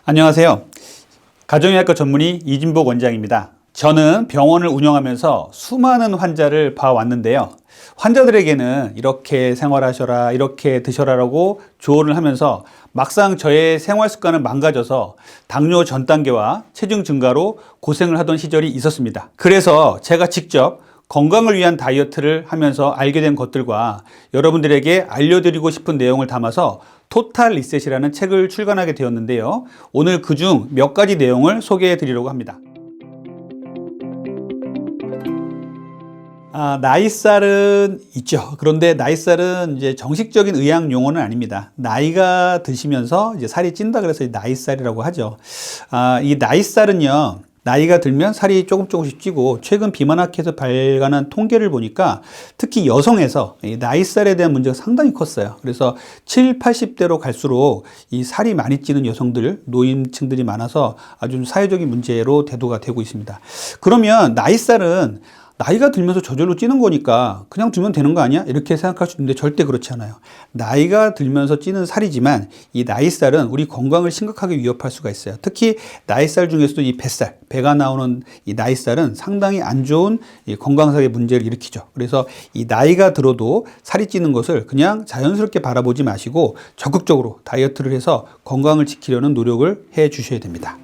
안녕하세요. 가정의학과 전문의 이진복 원장입니다. 저는 병원을 운영하면서 수많은 환자를 봐왔는데요. 환자들에게는 이렇게 생활하셔라, 이렇게 드셔라라고 조언을 하면서 막상 저의 생활 습관을 망가져서 당뇨 전 단계와 체중 증가로 고생을 하던 시절이 있었습니다. 그래서 제가 직접 건강을 위한 다이어트를 하면서 알게 된 것들과 여러분들에게 알려드리고 싶은 내용을 담아서 토탈 리셋이라는 책을 출간하게 되었는데요. 오늘 그중 몇 가지 내용을 소개해 드리려고 합니다. 나이살은 있죠. 그런데 나이살은 이제 정식적인 의학 용어는 아닙니다. 나이가 드시면서 이제 살이 찐다 그래서 나이살이라고 하죠. 이 나이살은요, 나이가 들면 살이 조금씩 찌고 최근 비만학회에서 발간한 통계를 보니까 특히 여성에서 이 나이살에 대한 문제가 상당히 컸어요. 그래서 70, 80대로 갈수록 이 살이 많이 찌는 여성들, 노인층들이 많아서 아주 사회적인 문제로 대두가 되고 있습니다. 그러면 나이살은 나이가 들면서 저절로 찌는 거니까 그냥 두면 되는 거 아니야? 이렇게 생각할 수 있는데 절대 그렇지 않아요. 나이가 들면서 찌는 살이지만 이 나이살은 우리 건강을 심각하게 위협할 수가 있어요. 특히 나이살 중에서도 이 뱃살, 배가 나오는 이 나이살은 상당히 안 좋은 이 건강상의 문제를 일으키죠. 그래서 이 나이가 들어도 살이 찌는 것을 그냥 자연스럽게 바라보지 마시고 적극적으로 다이어트를 해서 건강을 지키려는 노력을 해 주셔야 됩니다.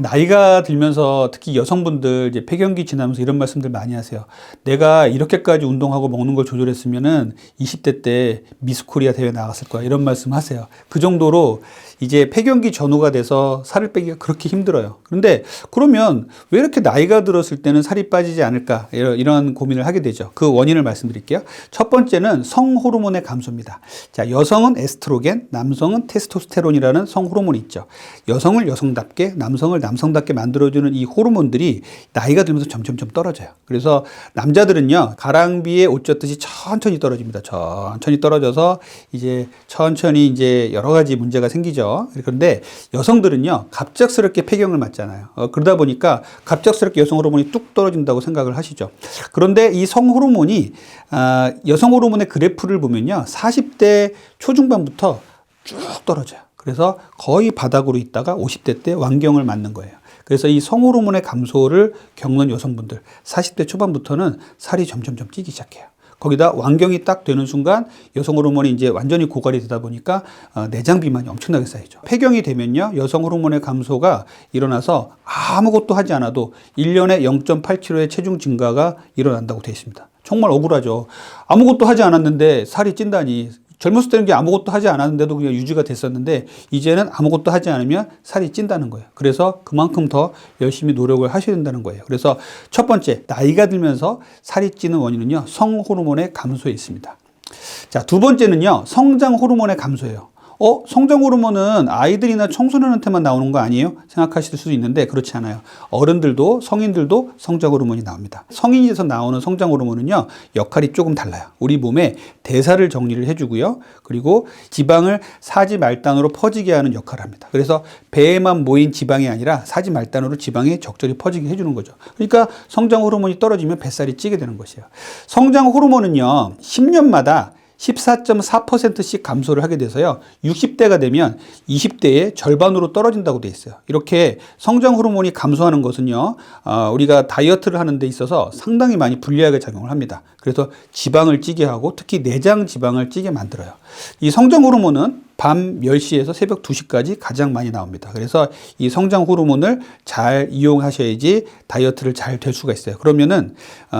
나이가 들면서 특히 여성분들 이제 폐경기 지나면서 이런 말씀들 많이 하세요. 내가 이렇게까지 운동하고 먹는 걸 조절했으면은 20대 때 미스 코리아 대회 나갔을 거야. 이런 말씀 하세요. 그 정도로 이제 폐경기 전후가 돼서 살을 빼기가 그렇게 힘들어요. 그런데 그러면 왜 이렇게 나이가 들었을 때는 살이 빠지지 않을까? 이런 고민을 하게 되죠. 그 원인을 말씀드릴게요. 첫 번째는 성호르몬의 감소입니다. 자, 여성은 에스트로겐, 남성은 테스토스테론이라는 성호르몬이 있죠. 여성을 여성답게, 남성을 남성답게 만들어주는 이 호르몬들이 나이가 들면서 점점 떨어져요. 그래서 남자들은요, 가랑비에 옷 젖듯이 천천히 떨어집니다. 천천히 떨어져서 이제 천천히 이제 여러 가지 문제가 생기죠. 그런데 여성들은요, 갑작스럽게 폐경을 맞잖아요. 그러다 보니까 갑작스럽게 여성 호르몬이 뚝 떨어진다고 생각을 하시죠. 그런데 이 성호르몬이 여성 호르몬의 그래프를 보면요, 40대 초중반부터 쭉 떨어져요. 그래서 거의 바닥으로 있다가 50대 때 완경을 맞는 거예요. 그래서 이 성호르몬의 감소를 겪는 여성분들 40대 초반부터는 살이 점점 찌기 시작해요. 거기다 완경이 딱 되는 순간 여성 호르몬이 이제 완전히 고갈이 되다 보니까 내장 비만이 엄청나게 쌓이죠. 폐경이 되면요, 여성 호르몬의 감소가 일어나서 아무것도 하지 않아도 1년에 0.8kg의 체중 증가가 일어난다고 되어 있습니다. 정말 억울하죠. 아무것도 하지 않았는데 살이 찐다니. 젊었을 때는 아무것도 하지 않았는데도 그냥 유지가 됐었는데 이제는 아무것도 하지 않으면 살이 찐다는 거예요. 그래서 그만큼 더 열심히 노력을 하셔야 된다는 거예요. 그래서 첫 번째, 나이가 들면서 살이 찌는 원인은요, 성호르몬의 감소에 있습니다. 자, 두 번째는요, 성장 호르몬의 감소예요. 성장 호르몬은 아이들이나 청소년한테만 나오는 거 아니에요? 생각하실 수도 있는데 그렇지 않아요. 어른들도 성인들도 성장 호르몬이 나옵니다. 성인이 돼서 나오는 성장 호르몬은요, 역할이 조금 달라요. 우리 몸에 대사를 정리를 해주고요. 그리고 지방을 사지 말단으로 퍼지게 하는 역할을 합니다. 그래서 배에만 모인 지방이 아니라 사지 말단으로 지방이 적절히 퍼지게 해주는 거죠. 그러니까 성장 호르몬이 떨어지면 뱃살이 찌게 되는 것이에요. 성장 호르몬은요, 10년마다 14.4%씩 감소를 하게 돼서요, 60대가 되면 20대의 절반으로 떨어진다고 돼 있어요. 이렇게 성장 호르몬이 감소하는 것은요, 우리가 다이어트를 하는 데 있어서 상당히 많이 불리하게 작용을 합니다. 그래서 지방을 찌게 하고 특히 내장 지방을 찌게 만들어요. 이 성장 호르몬은 밤 10시에서 새벽 2시까지 가장 많이 나옵니다. 그래서 이 성장 호르몬을 잘 이용하셔야지 다이어트를 잘 될 수가 있어요. 그러면은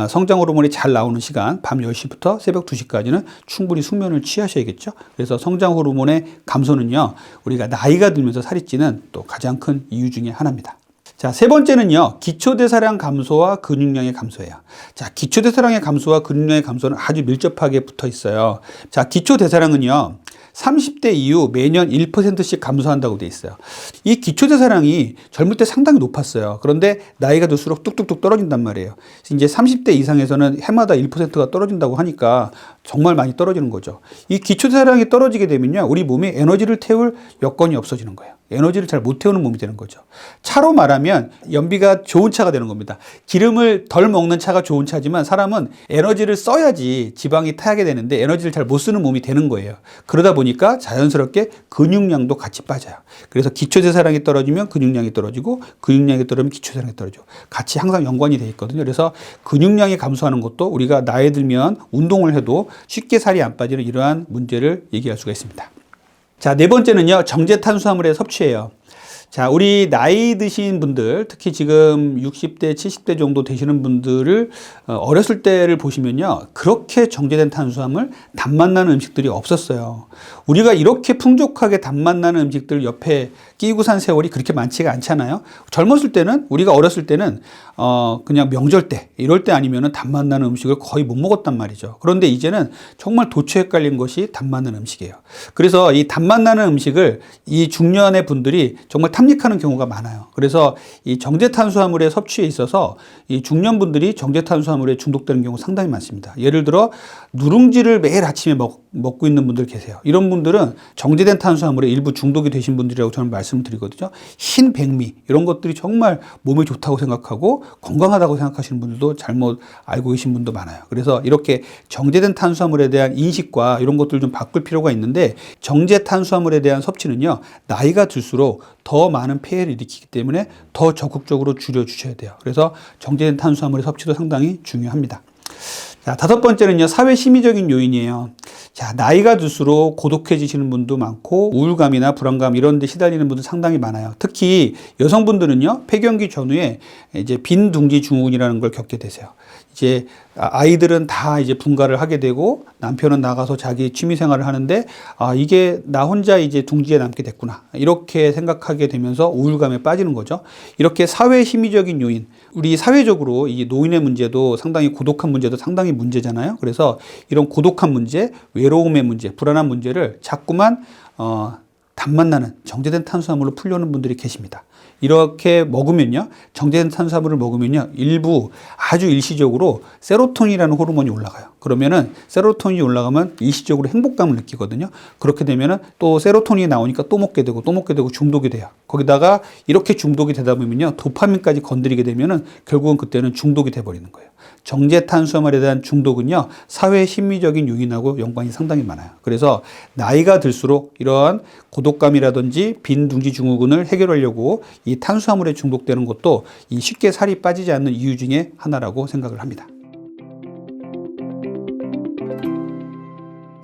성장 호르몬이 잘 나오는 시간, 밤 10시부터 새벽 2시까지는 충분히 숙면을 취하셔야겠죠. 그래서 성장 호르몬의 감소는요, 우리가 나이가 들면서 살이 찌는 또 가장 큰 이유 중에 하나입니다. 자, 세 번째는요, 기초대사량 감소와 근육량의 감소예요. 자, 기초대사량의 감소와 근육량의 감소는 아주 밀접하게 붙어 있어요. 자, 기초대사량은요, 30대 이후 매년 1%씩 감소한다고 돼 있어요. 이 기초대사량이 젊을 때 상당히 높았어요. 그런데 나이가 들수록 뚝뚝뚝 떨어진단 말이에요. 이제 30대 이상에서는 해마다 1%가 떨어진다고 하니까 정말 많이 떨어지는 거죠. 이 기초대사량이 떨어지게 되면요, 우리 몸에 에너지를 태울 여건이 없어지는 거예요. 에너지를 잘 못 태우는 몸이 되는 거죠. 차로 말하면 연비가 좋은 차가 되는 겁니다. 기름을 덜 먹는 차가 좋은 차지만 사람은 에너지를 써야지 지방이 타게 되는데 에너지를 잘 못 쓰는 몸이 되는 거예요. 그러다 보니까 자연스럽게 근육량도 같이 빠져요. 그래서 기초대사량이 떨어지면 근육량이 떨어지고 근육량이 떨어지면 기초대사량이 떨어지고 같이 항상 연관이 돼 있거든요. 그래서 근육량이 감소하는 것도 우리가 나이 들면 운동을 해도 쉽게 살이 안 빠지는 이러한 문제를 얘기할 수가 있습니다. 자, 네 번째는요, 정제 탄수화물의 섭취예요. 자, 우리 나이 드신 분들, 특히 지금 60대, 70대 정도 되시는 분들을 어렸을 때를 보시면요, 그렇게 정제된 탄수화물, 단맛 나는 음식들이 없었어요. 우리가 이렇게 풍족하게 단맛 나는 음식들 옆에 끼고 산 세월이 그렇게 많지가 않잖아요. 젊었을 때는, 우리가 어렸을 때는 그냥 명절 때, 이럴 때 아니면은 단맛 나는 음식을 거의 못 먹었단 말이죠. 그런데 이제는 정말 도처에 깔린 것이 단맛 나는 음식이에요. 그래서 이 단맛 나는 음식을 이 중년의 분들이 정말 탐닉하는 경우가 많아요. 그래서 이 정제 탄수화물의 섭취에 있어서 이 중년분들이 정제 탄수화물에 중독되는 경우 상당히 많습니다. 예를 들어 누룽지를 매일 아침에 먹고 있는 분들 계세요. 이런 분들은 정제된 탄수화물에 일부 중독이 되신 분들이라고 저는 말씀을 드리거든요. 흰 백미 이런 것들이 정말 몸에 좋다고 생각하고 건강하다고 생각하시는 분들도 잘못 알고 계신 분도 많아요. 그래서 이렇게 정제된 탄수화물에 대한 인식과 이런 것들 좀 바꿀 필요가 있는데, 정제 탄수화물에 대한 섭취는요, 나이가 들수록 더 많은 폐해를 일으키기 때문에 더 적극적으로 줄여주셔야 돼요. 그래서 정제된 탄수화물의 섭취도 상당히 중요합니다. 자, 다섯 번째는요, 사회 심리적인 요인이에요. 자, 나이가 들수록 고독해지시는 분도 많고 우울감이나 불안감 이런 데 시달리는 분들 상당히 많아요. 특히 여성분들은요, 폐경기 전후에 이제 빈둥지 증후군이라는 걸 겪게 되세요. 이제 아이들은 다 이제 분가를 하게 되고 남편은 나가서 자기 취미 생활을 하는데, 이게 나 혼자 이제 둥지에 남게 됐구나, 이렇게 생각하게 되면서 우울감에 빠지는 거죠. 이렇게 사회 심리적인 요인, 우리 사회적으로 이 노인의 문제도 상당히, 고독한 문제도 상당히 문제잖아요. 그래서 이런 고독한 문제, 외로움의 문제, 불안한 문제를 자꾸만 단맛 나는 정제된 탄수화물로 풀려는 분들이 계십니다. 이렇게 먹으면요, 정제된 탄수화물을 먹으면요, 일부 아주 일시적으로 세로토닌이라는 호르몬이 올라가요. 그러면은 세로토닌이 올라가면 일시적으로 행복감을 느끼거든요. 그렇게 되면은 또 세로토닌이 나오니까 또 먹게 되고 중독이 돼요. 거기다가 이렇게 중독이 되다 보면요, 도파민까지 건드리게 되면은 결국은 그때는 중독이 돼 버리는 거예요. 정제 탄수화물에 대한 중독은요, 사회 심리적인 요인하고 연관이 상당히 많아요. 그래서 나이가 들수록 이러한 고독감이라든지 빈둥지 증후군을 해결하려고 이 탄수화물에 중독되는 것도 이 쉽게 살이 빠지지 않는 이유 중에 하나라고 생각을 합니다.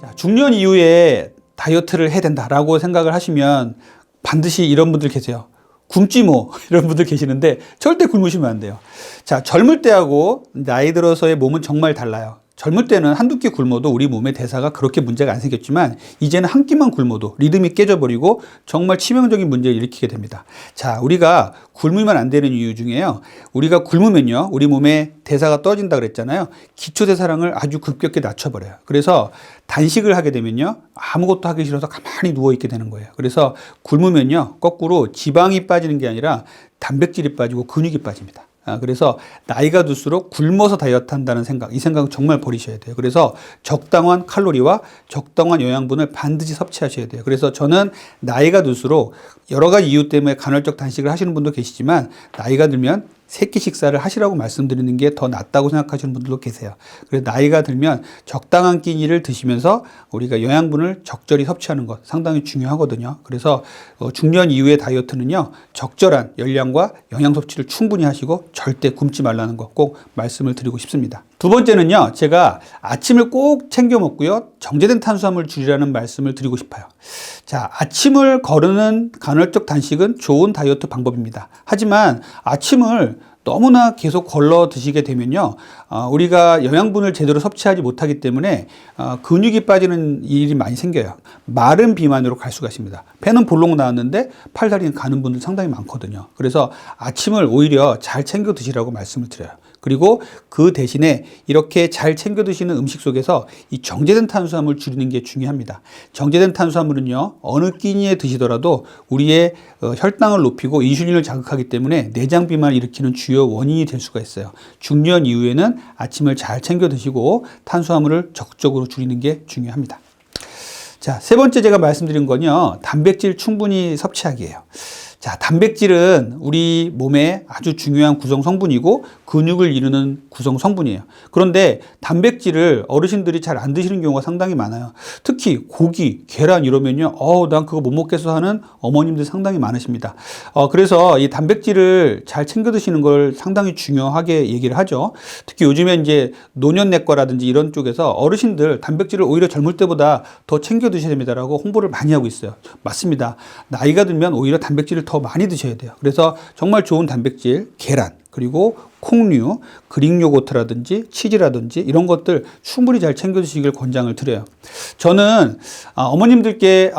자, 중년 이후에 다이어트를 해야 된다라고 생각을 하시면 반드시 이런 분들 계세요. 굶지 뭐, 이런 분들 계시는데 절대 굶으시면 안 돼요. 자, 젊을 때하고 나이 들어서의 몸은 정말 달라요. 젊을 때는 한두 끼 굶어도 우리 몸의 대사가 그렇게 문제가 안 생겼지만, 이제는 한 끼만 굶어도 리듬이 깨져버리고 정말 치명적인 문제를 일으키게 됩니다. 자, 우리가 굶으면 안 되는 이유 중에요, 우리가 굶으면요, 우리 몸의 대사가 떨어진다 그랬잖아요. 기초대사량을 아주 급격히 낮춰버려요. 그래서 단식을 하게 되면요, 아무것도 하기 싫어서 가만히 누워있게 되는 거예요. 그래서 굶으면요, 거꾸로 지방이 빠지는 게 아니라 단백질이 빠지고 근육이 빠집니다. 그래서 나이가 들수록 굶어서 다이어트 한다는 생각, 이 생각은 정말 버리셔야 돼요. 그래서 적당한 칼로리와 적당한 영양분을 반드시 섭취하셔야 돼요. 그래서 저는 나이가 들수록 여러 가지 이유 때문에 간헐적 단식을 하시는 분도 계시지만, 나이가 들면 세끼 식사를 하시라고 말씀드리는 게 더 낫다고 생각하시는 분들도 계세요. 그래서 나이가 들면 적당한 끼니를 드시면서 우리가 영양분을 적절히 섭취하는 것 상당히 중요하거든요. 그래서 중년 이후의 다이어트는요, 적절한 열량과 영양 섭취를 충분히 하시고 절대 굶지 말라는 거 꼭 말씀을 드리고 싶습니다. 두 번째는요, 제가 아침을 꼭 챙겨 먹고요, 정제된 탄수화물 줄이라는 말씀을 드리고 싶어요. 자, 아침을 거르는 간헐적 단식은 좋은 다이어트 방법입니다. 하지만 아침을 너무나 계속 걸러 드시게 되면요, 우리가 영양분을 제대로 섭취하지 못하기 때문에 근육이 빠지는 일이 많이 생겨요. 마른 비만으로 갈 수가 있습니다. 배는 볼록 나왔는데 팔다리는 가는 분들 상당히 많거든요. 그래서 아침을 오히려 잘 챙겨 드시라고 말씀을 드려요. 그리고 그 대신에 이렇게 잘 챙겨 드시는 음식 속에서 이 정제된 탄수화물 줄이는 게 중요합니다. 정제된 탄수화물은요, 어느 끼니에 드시더라도 우리의 혈당을 높이고 인슐린을 자극하기 때문에 내장 비만을 일으키는 주요 원인이 될 수가 있어요. 중년 이후에는 아침을 잘 챙겨 드시고 탄수화물을 적극적으로 줄이는 게 중요합니다. 자, 세 번째 제가 말씀드린 건요, 단백질 충분히 섭취하기예요. 자, 단백질은 우리 몸에 아주 중요한 구성 성분이고 근육을 이루는 구성 성분이에요. 그런데 단백질을 어르신들이 잘 안 드시는 경우가 상당히 많아요. 특히 고기, 계란 이러면요, 난 그거 못 먹겠어 하는 어머님들 상당히 많으십니다. 그래서 이 단백질을 잘 챙겨 드시는 걸 상당히 중요하게 얘기를 하죠. 특히 요즘에 이제 노년내과라든지 이런 쪽에서 어르신들 단백질을 오히려 젊을 때보다 더 챙겨 드셔야 됩니다라고 홍보를 많이 하고 있어요. 맞습니다. 나이가 들면 오히려 단백질을 더 많이 드셔야 돼요. 그래서 정말 좋은 단백질, 계란, 그리고 콩류, 그릭 요거트라든지 치즈라든지 이런 것들 충분히 잘 챙겨 드시길 권장을 드려요. 저는 어머님들께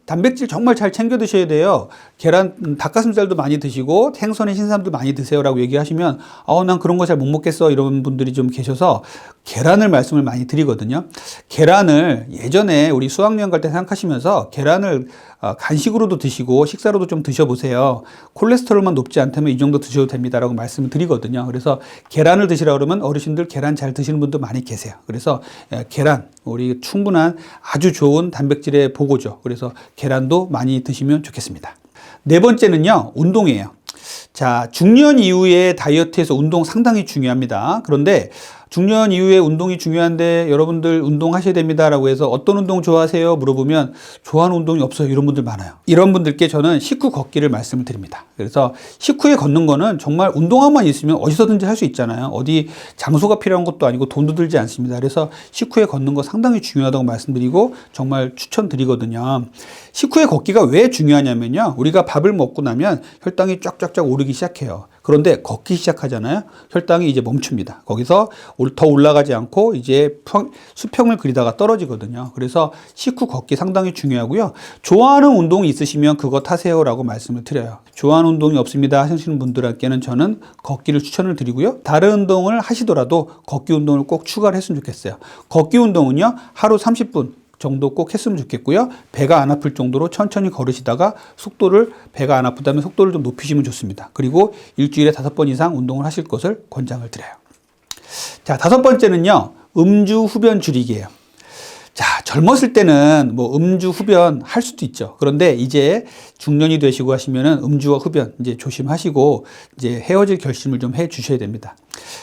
단백질 정말 잘 챙겨 드셔야 돼요. 계란, 닭가슴살도 많이 드시고 생선의 신선도 많이 드세요라고 얘기하시면 난 그런 거 잘 못 먹겠어 이런 분들이 좀 계셔서 계란을 말씀을 많이 드리거든요. 계란을 예전에 우리 수학여행 갈 때 생각하시면서 계란을 간식으로도 드시고 식사로도 좀 드셔보세요. 콜레스테롤만 높지 않다면 이 정도 드셔도 됩니다라고 말씀을 드리거든요. 그래서 계란을 드시라 그러면 어르신들 계란 잘 드시는 분도 많이 계세요. 그래서 계란, 우리 충분한 아주 좋은 단백질의 보고죠. 그래서 계란도 많이 드시면 좋겠습니다. 네 번째는요, 운동이에요. 자, 중년 이후에 다이어트에서 운동 상당히 중요합니다. 그런데 중년 이후에 운동이 중요한데 여러분들 운동하셔야 됩니다라고 해서 어떤 운동 좋아하세요? 물어보면 좋아하는 운동이 없어요. 이런 분들 많아요. 이런 분들께 저는 식후 걷기를 말씀을 드립니다. 그래서 식후에 걷는 거는 정말 운동화만 있으면 어디서든지 할 수 있잖아요. 어디 장소가 필요한 것도 아니고 돈도 들지 않습니다. 그래서 식후에 걷는 거 상당히 중요하다고 말씀드리고 정말 추천드리거든요. 식후에 걷기가 왜 중요하냐면요, 우리가 밥을 먹고 나면 혈당이 쫙쫙쫙 오르기 시작해요. 그런데 걷기 시작하잖아요. 혈당이 이제 멈춥니다. 거기서 더 올라가지 않고 이제 수평을 그리다가 떨어지거든요. 그래서 식후 걷기 상당히 중요하고요. 좋아하는 운동이 있으시면 그거 타세요라고 말씀을 드려요. 좋아하는 운동이 없습니다 하시는 분들에게는 저는 걷기를 추천을 드리고요. 다른 운동을 하시더라도 걷기 운동을 꼭 추가를 했으면 좋겠어요. 걷기 운동은요, 하루 30분 정도 꼭 했으면 좋겠고요. 배가 안 아플 정도로 천천히 걸으시다가 배가 안 아프다면 속도를 좀 높이시면 좋습니다. 그리고 일주일에 5번 이상 운동을 하실 것을 권장을 드려요. 자, 다섯 번째는요, 음주 흡연 줄이기예요. 자, 젊었을 때는 뭐 음주 흡연 할 수도 있죠. 그런데 이제 중년이 되시고 하시면은 음주와 흡연 이제 조심하시고 이제 헤어질 결심을 좀 해 주셔야 됩니다.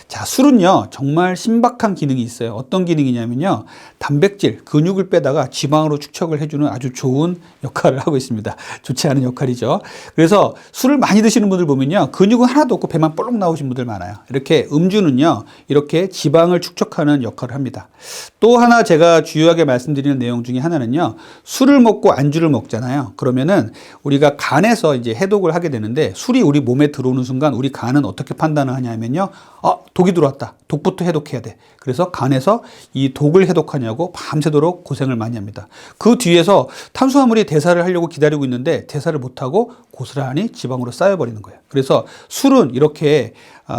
자, 술은요, 정말 신박한 기능이 있어요. 어떤 기능이냐면요, 단백질, 근육을 빼다가 지방으로 축적을 해주는 아주 좋은 역할을 하고 있습니다. 좋지 않은 역할이죠. 그래서 술을 많이 드시는 분들 보면요, 근육은 하나도 없고 배만 볼록 나오신 분들 많아요. 이렇게 음주는요, 이렇게 지방을 축적하는 역할을 합니다. 또 하나 제가 주요하게 말씀드리는 내용 중에 하나는요, 술을 먹고 안주를 먹잖아요. 그러면은 우리가 간에서 이제 해독을 하게 되는데, 술이 우리 몸에 들어오는 순간 우리 간은 어떻게 판단을 하냐면요, 독이 들어왔다. 독부터 해독해야 돼. 그래서 간에서 이 독을 해독하냐고 밤새도록 고생을 많이 합니다. 그 뒤에서 탄수화물이 대사를 하려고 기다리고 있는데 대사를 못하고 고스란히 지방으로 쌓여버리는 거예요. 그래서 술은 이렇게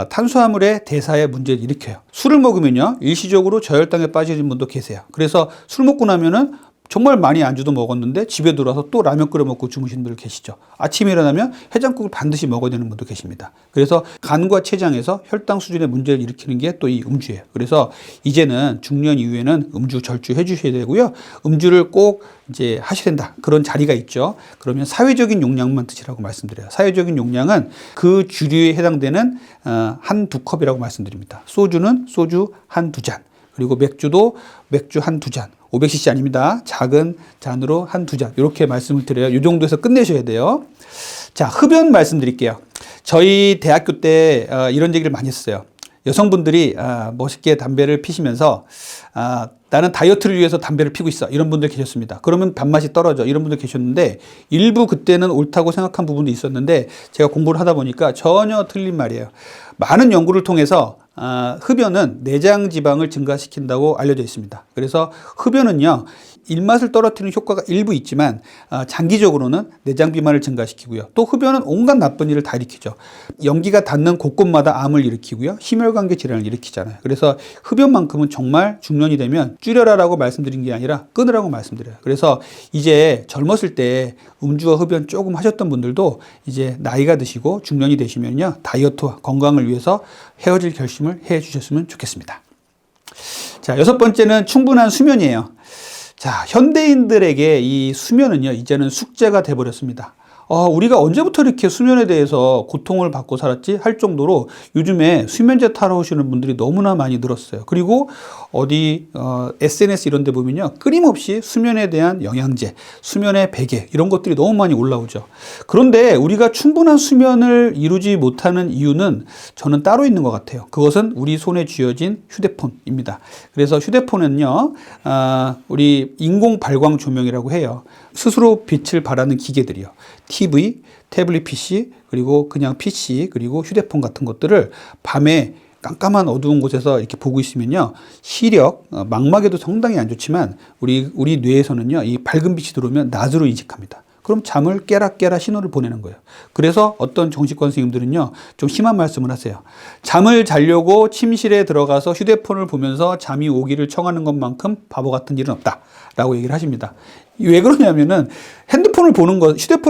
탄수화물의 대사에 문제를 일으켜요. 술을 먹으면요, 일시적으로 저혈당에 빠지는 분도 계세요. 그래서 술 먹고 나면은 정말 많이 안주도 먹었는데 집에 들어와서 또 라면 끓여 먹고 주무시는 분들 계시죠. 아침에 일어나면 해장국을 반드시 먹어야 되는 분도 계십니다. 그래서 간과 췌장에서 혈당 수준의 문제를 일으키는 게 또 이 음주예요. 그래서 이제는 중년 이후에는 음주 절주해 주셔야 되고요. 음주를 꼭 이제 하셔야 된다. 그런 자리가 있죠. 그러면 사회적인 용량만 드시라고 말씀드려요. 사회적인 용량은 그 주류에 해당되는 한두 컵이라고 말씀드립니다. 소주는 소주 한두 잔. 그리고 맥주도 맥주 한두 잔. 500cc 아닙니다. 작은 잔으로 한두 잔. 이렇게 말씀을 드려요. 이 정도에서 끝내셔야 돼요. 자, 흡연 말씀드릴게요. 저희 대학교 때 이런 얘기를 많이 했어요. 여성분들이 멋있게 담배를 피시면서 나는 다이어트를 위해서 담배를 피고 있어. 이런 분들 계셨습니다. 그러면 밥맛이 떨어져. 이런 분들 계셨는데 일부 그때는 옳다고 생각한 부분도 있었는데 제가 공부를 하다 보니까 전혀 틀린 말이에요. 많은 연구를 통해서 흡연은 내장 지방을 증가시킨다고 알려져 있습니다. 그래서 흡연은요, 입맛을 떨어뜨리는 효과가 일부 있지만 장기적으로는 내장 비만을 증가시키고요. 또 흡연은 온갖 나쁜 일을 다 일으키죠. 연기가 닿는 곳곳마다 암을 일으키고요. 심혈관계 질환을 일으키잖아요. 그래서 흡연만큼은 정말 중년이 되면 줄여라라고 말씀드린 게 아니라 끊으라고 말씀드려요. 그래서 이제 젊었을 때 음주와 흡연 조금 하셨던 분들도 이제 나이가 드시고 중년이 되시면요, 다이어트와 건강을 위해서 헤어질 결심을 해 주셨으면 좋겠습니다. 자, 6번째는 충분한 수면이에요. 자, 현대인들에게 이 수면은요, 이제는 숙제가 돼버렸습니다. 우리가 언제부터 이렇게 수면에 대해서 고통을 받고 살았지? 할 정도로 요즘에 수면제 타러 오시는 분들이 너무나 많이 늘었어요. 그리고 SNS 이런 데 보면요, 끊임없이 수면에 대한 영양제, 수면의 베개, 이런 것들이 너무 많이 올라오죠. 그런데 우리가 충분한 수면을 이루지 못하는 이유는 저는 따로 있는 것 같아요. 그것은 우리 손에 쥐어진 휴대폰입니다. 그래서 휴대폰은요, 우리 인공 발광 조명이라고 해요. 스스로 빛을 발하는 기계들이요. TV, 태블릿 PC, 그리고 그냥 PC, 그리고 휴대폰 같은 것들을 밤에 깜깜한 어두운 곳에서 이렇게 보고 있으면요, 시력, 망막에도 상당히 안 좋지만 우리 뇌에서는요, 이 밝은 빛이 들어오면 낮으로 인식합니다. 그럼 잠을 깨라 신호를 보내는 거예요. 그래서 어떤 정신과 선생님들은요, 좀 심한 말씀을 하세요. 잠을 자려고 침실에 들어가서 휴대폰을 보면서 잠이 오기를 청하는 것만큼 바보 같은 일은 없다라고 얘기를 하십니다. 왜 그러냐면은 휴대폰을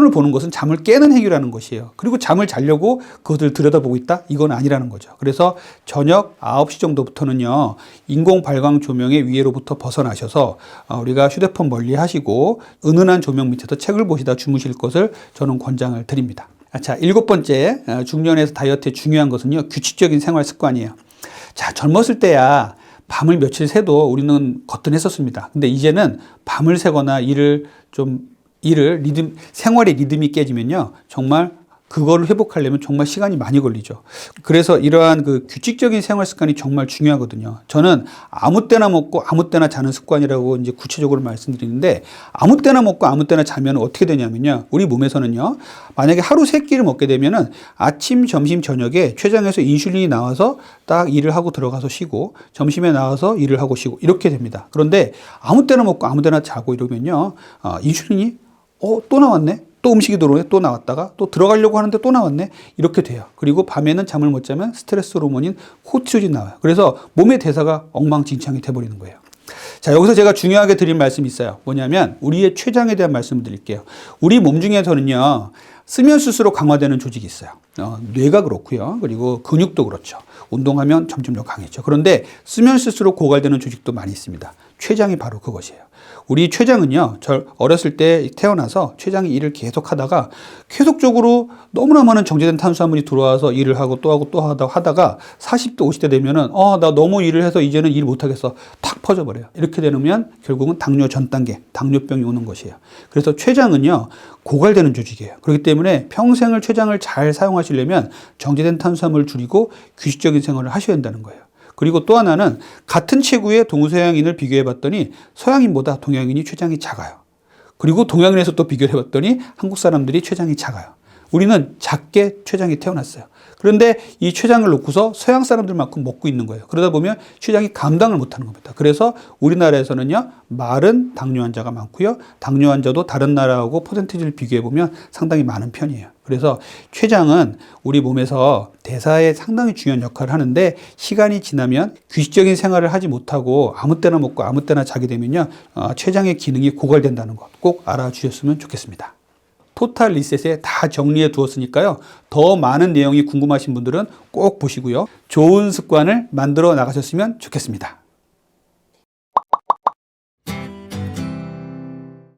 보는 것은 잠을 깨는 행위라는 것이에요. 그리고 잠을 자려고 그것을 들여다보고 있다? 이건 아니라는 거죠. 그래서 저녁 9시 정도부터는요, 인공 발광 조명의 위해로부터 벗어나셔서 우리가 휴대폰 멀리 하시고 은은한 조명 밑에서 책을 보시다 주무실 것을 저는 권장을 드립니다. 자, 7번째, 중년에서 다이어트에 중요한 것은요, 규칙적인 생활 습관이에요. 자, 젊었을 때야 밤을 며칠 새도 우리는 거뜬했었습니다. 근데 이제는 밤을 새거나 생활의 리듬이 깨지면요, 정말 그거를 회복하려면 정말 시간이 많이 걸리죠. 그래서 이러한 그 규칙적인 생활 습관이 정말 중요하거든요. 저는 아무 때나 먹고 아무 때나 자는 습관이라고 이제 구체적으로 말씀드리는데, 아무 때나 먹고 아무 때나 자면 어떻게 되냐면요, 우리 몸에서는요, 만약에 하루 3끼를 먹게 되면은 아침, 점심, 저녁에 췌장에서 인슐린이 나와서 딱 일을 하고 들어가서 쉬고, 점심에 나와서 일을 하고 쉬고, 이렇게 됩니다. 그런데 아무 때나 먹고 아무 때나 자고 이러면요, 인슐린이 또 나왔네? 또 음식이 들어오네? 또 나왔다가 또 들어가려고 하는데 또 나왔네? 이렇게 돼요. 그리고 밤에는 잠을 못 자면 스트레스 호르몬인 코르티졸이 나와요. 그래서 몸의 대사가 엉망진창이 돼버리는 거예요. 자, 여기서 제가 중요하게 드릴 말씀이 있어요. 뭐냐면 우리의 췌장에 대한 말씀을 드릴게요. 우리 몸 중에서는요, 쓰면 쓸수록 강화되는 조직이 있어요. 뇌가 그렇고요. 그리고 근육도 그렇죠. 운동하면 점점 더 강해져. 그런데 쓰면 쓸수록 고갈되는 조직도 많이 있습니다. 췌장이 바로 그것이에요. 우리 췌장은요, 어렸을 때 태어나서 췌장이 일을 계속 하다가 계속적으로 너무나 많은 정제된 탄수화물이 들어와서 일을 하고 또 하고 또 하다가 40대, 50대 되면은, 나 너무 일을 해서 이제는 일 못하겠어. 탁 퍼져버려요. 이렇게 되면 결국은 당뇨 전 단계, 당뇨병이 오는 것이에요. 그래서 췌장은요, 고갈되는 조직이에요. 그렇기 때문에 평생을 췌장을 잘 사용하시려면 정제된 탄수화물을 줄이고 규칙적인 생활을 하셔야 한다는 거예요. 그리고 또 하나는 같은 체구의 동서양인을 비교해 봤더니 서양인보다 동양인이 췌장이 작아요. 그리고 동양인에서 또 비교를 해봤더니 한국 사람들이 췌장이 작아요. 우리는 작게 췌장이 태어났어요. 그런데 이 췌장을 놓고서 서양 사람들만큼 먹고 있는 거예요. 그러다 보면 췌장이 감당을 못하는 겁니다. 그래서 우리나라에서는요, 마른 당뇨 환자가 많고요, 당뇨 환자도 다른 나라하고 퍼센티지를 비교해 보면 상당히 많은 편이에요. 그래서 췌장은 우리 몸에서 대사에 상당히 중요한 역할을 하는데, 시간이 지나면 규칙적인 생활을 하지 못하고 아무 때나 먹고 아무 때나 자게 되면요, 췌장의 기능이 고갈된다는 것 꼭 알아주셨으면 좋겠습니다. 토탈 리셋에 다 정리해 두었으니까요, 더 많은 내용이 궁금하신 분들은 꼭 보시고요, 좋은 습관을 만들어 나가셨으면 좋겠습니다.